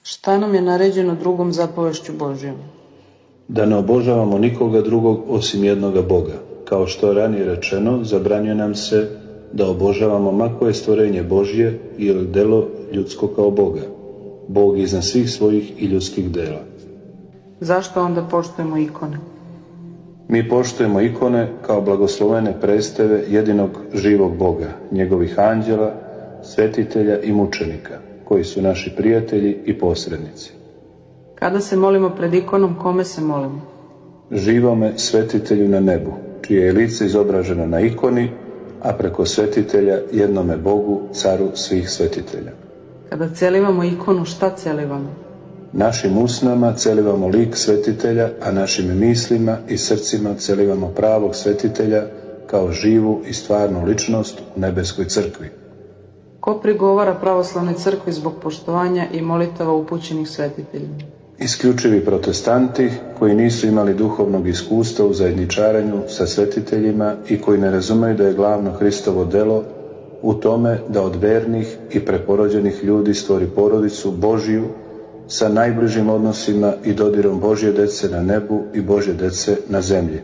Šta nam je naređeno drugom zapovešću Božjom? Da ne obožavamo nikoga drugog osim jednoga Boga. Kao što je ranije rečeno, zabranjuje nam se da obožavamo ma koje stvorenje Božje ili delo ljudsko kao Boga. Bog je iznad svih svojih i ljudskih dela. Zašto onda poštujemo ikone? Mi poštujemo ikone kao blagoslovene predstave jedinog živog Boga, njegovih anđela, svetitelja i mučenika, koji su naši prijatelji i posrednici. Kada se molimo pred ikonom, kome se molimo? Živome svetitelju na nebu, čije je lice izobraženo na ikoni, a preko svetitelja jednome Bogu, caru svih svetitelja. Kada celivamo ikonu, šta celivamo? Našim usnama celivamo lik svetitelja, a našim mislima i srcima celivamo pravog svetitelja kao živu i stvarnu ličnost u nebeskoj crkvi. Ko prigovara pravoslavnoj crkvi zbog poštovanja i molitava upućenih svetiteljima? Isključivi protestanti koji nisu imali duhovnog iskustva u zajedničarenju sa svetiteljima i koji ne razumeju da je glavno Hristovo delo u tome da od vernih i preporođenih ljudi stvori porodicu Božju sa najbližim odnosima i dodirom Božje dece na nebu i Božje dece na zemlji.